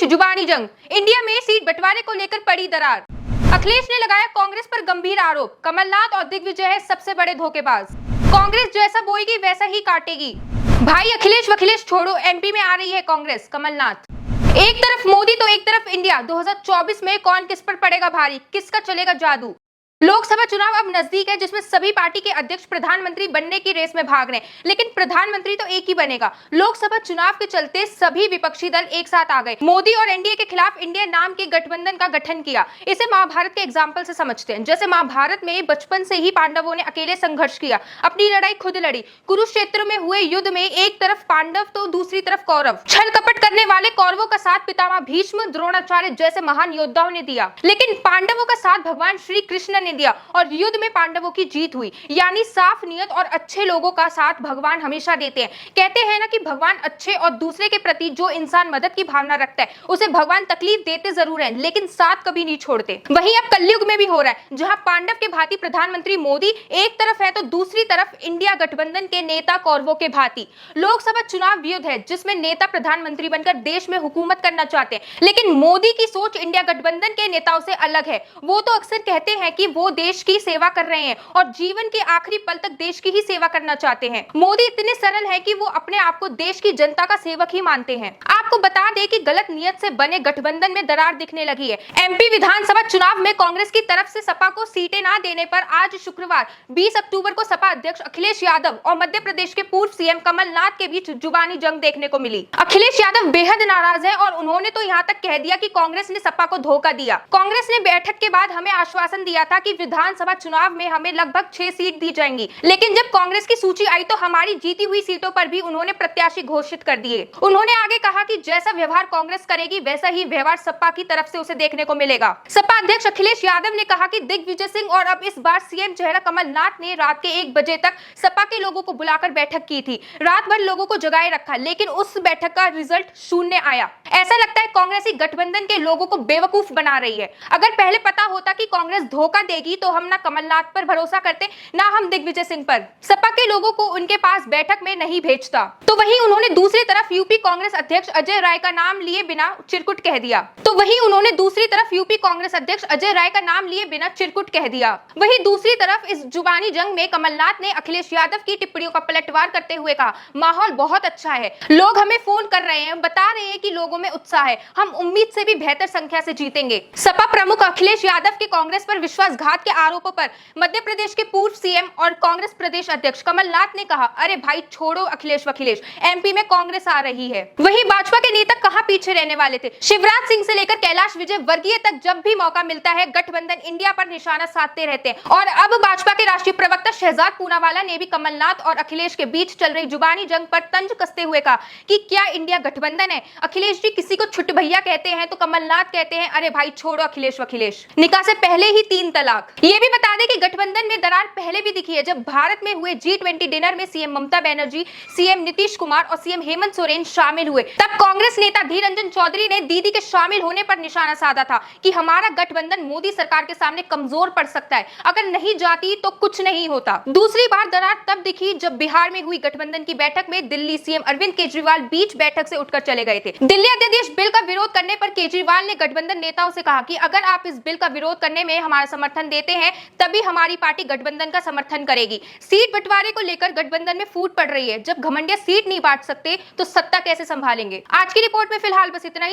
बीच जुबानी जंग, इंडिया में सीट बंटवारे को लेकर पड़ी दरार। अखिलेश ने लगाया कांग्रेस पर गंभीर आरोप, कमलनाथ और दिग्विजय है सबसे बड़े धोखेबाज। कांग्रेस जैसा बोएगी वैसा ही काटेगी। भाई अखिलेश वखिलेश छोड़ो, एमपी में आ रही है कांग्रेस, कमलनाथ। एक तरफ मोदी तो एक तरफ इंडिया। 2024 में कौन किस पर पड़ेगा भारी, किसका चलेगा जादू। लोकसभा चुनाव अब नजदीक है, जिसमें सभी पार्टी के अध्यक्ष प्रधानमंत्री बनने की रेस में भाग रहे हैं, लेकिन प्रधानमंत्री तो एक ही बनेगा। लोकसभा चुनाव के चलते सभी विपक्षी दल एक साथ आ गए। मोदी और एनडीए के खिलाफ इंडिया नाम के गठबंधन का गठन किया। इसे महाभारत के एग्जाम्पल से समझते हैं। जैसे महाभारत में बचपन से ही पांडवों ने अकेले संघर्ष किया, अपनी लड़ाई खुद लड़ी। कुरुक्षेत्र में हुए युद्ध में एक तरफ पांडव तो दूसरी तरफ कौरव। छल कपट करने वाले कौरवों का साथ पितामह भीष्म, द्रोणाचार्य जैसे महान योद्धाओं ने दिया, लेकिन पांडवों का साथ भगवान श्री कृष्ण ने दिया और युद्ध में पांडवों की जीत हुई। यानी साफ नियत और अच्छे लोगों का साथ भगवान हमेशा देते हैं। कहते हैं ना कि भगवान अच्छे और दूसरे के प्रति जो इंसान मदद की भावना रखता है उसे भगवान तकलीफ देते जरूर हैं, लेकिन साथ कभी नहीं छोड़ते। वहीं अब कलयुग में भी हो रहा है, जहां पांडव के भांति प्रधानमंत्री मोदी एक तरफ है तो दूसरी तरफ इंडिया गठबंधन के नेता कौरवों के भांति। लोकसभा चुनाव युद्ध है, जिसमें नेता प्रधानमंत्री बनकर देश में हुकूमत करना चाहते हैं, लेकिन मोदी की सोच इंडिया गठबंधन के नेताओं से अलग है। वो तो अक्सर कहते हैं कि वो देश की सेवा कर रहे हैं और जीवन के आखिरी पल तक देश की ही सेवा करना चाहते हैं। मोदी इतने सरल हैं कि वो अपने आप को देश की जनता का सेवक ही मानते हैं। आपको बता दें कि गलत नियत से बने गठबंधन में दरार दिखने लगी है। एमपी विधानसभा चुनाव में कांग्रेस की तरफ से सपा को सीटें ना देने पर आज शुक्रवार 20 अक्टूबर को सपा अध्यक्ष अखिलेश यादव और मध्य प्रदेश के पूर्व सीएम कमलनाथ के बीच जुबानी जंग देखने को मिली। अखिलेश यादव बेहद नाराज है और उन्होंने तो यहाँ तक कह दिया कि कांग्रेस ने सपा को धोखा दिया। कांग्रेस ने बैठक के बाद हमें आश्वासन दिया था कि विधानसभा चुनाव में हमें लगभग 6 सीट दी जाएंगी, लेकिन जब कांग्रेस की सूची आई तो हमारी जीती हुई सीटों पर भी उन्होंने प्रत्याशी घोषित कर दिए। उन्होंने आगे कहा कि जैसा व्यवहार कांग्रेस करेगी वैसा ही व्यवहार सपा की तरफ से उसे देखने को मिलेगा। सपा अध्यक्ष अखिलेश यादव ने कहा कि दिग्विजय सिंह और अब इस बार सीएम चेहरा कमलनाथ ने रात के 1 बजे तक सपा के लोगों को बुलाकर बैठक की थी। रात भर लोगों को जगाए रखा, लेकिन उस बैठक का रिजल्ट शून्य आया। ऐसा लगता है कांग्रेसी गठबंधन के लोगों को बेवकूफ बना रही है। अगर पहले पता होता कि कांग्रेस धोखा देगी तो हम ना कमलनाथ पर भरोसा करते, ना हम दिग्विजय सिंह पर। सपा के लोगों को उनके पास बैठक में नहीं भेजता। तो वहीं उन्होंने दूसरी तरफ यूपी कांग्रेस अध्यक्ष अजय राय का नाम लिए बिना चिरकुट कह दिया। वहीं दूसरी तरफ इस जुबानी जंग में कमलनाथ ने अखिलेश यादव की टिप्पणियों का पलटवार करते हुए कहा, माहौल बहुत अच्छा है, लोग हमें फोन कर रहे हैं, बता रहे हैं कि लोगों में उत्साह है, हम उम्मीद से भी बेहतर संख्या से जीतेंगे। सपा प्रमुख अखिलेश यादव के कांग्रेस पर विश्वासघात के आरोपों पर मध्य प्रदेश के पूर्व सीएम और कांग्रेस प्रदेश अध्यक्ष कमलनाथ ने कहा, अरे भाई छोड़ो अखिलेश वखिलेश, एमपी में कांग्रेस आ रही है। वहीं भाजपा के नेता कहां पीछे रहने वाले थे। शिवराज सिंह से लेकर कैलाश विजयवर्गीय तक जब भी मौका मिलता है गठबंधन इंडिया पर निशाना साधते रहते हैं। और अब भाजपा के राष्ट्रीय प्रवक्ता शहजाद पूनावाला ने भी कमलनाथ और अखिलेश के बीच चल रही जुबानी जंग पर तंज कसते हुए कहा कि क्या इंडिया गठबंधन है। अखिलेश जी किसी को छुट भैया कहते हैं तो कमलनाथ कहते हैं, अरे भाई छोड़ो अखिलेश वखिलेश। निकाह से पहले ही 3 तलाक। ये भी बता दें कि गठबंधन में दरार पहले भी दिखी है। जब भारत में हुए G20 डिनर में सीएम ममता बनर्जी, सीएम नीतीश कुमार और सीएम हेमंत सोरेन शामिल हुए, तब कांग्रेस नेता धीर रंजन चौधरी ने दीदी के शामिल होने पर निशाना साधा था कि हमारा गठबंधन मोदी सरकार के सामने कमजोर पड़ सकता है, अगर नहीं जाती तो कुछ नहीं होता। दूसरी बार दरार तब दिखी जब बिहार में हुई गठबंधन की बैठक में दिल्ली सीएम अरविंद केजरीवाल बीच बैठक से उठकर चले गए थे। दिल्ली अध्यादेश बिल का विरोध करने पर केजरीवाल ने गठबंधन नेताओं से कहा कि अगर आप इस बिल का विरोध करने में हमारा समर्थन देते हैं तभी हमारी पार्टी गठबंधन का समर्थन करेगी। सीट बंटवारे को लेकर गठबंधन में फूट पड़ रही है। जब घमंडिया सीट नहीं बांट सकते तो सत्ता कैसे संभालेंगे। आज की रिपोर्ट में फिलहाल बस इतना ही।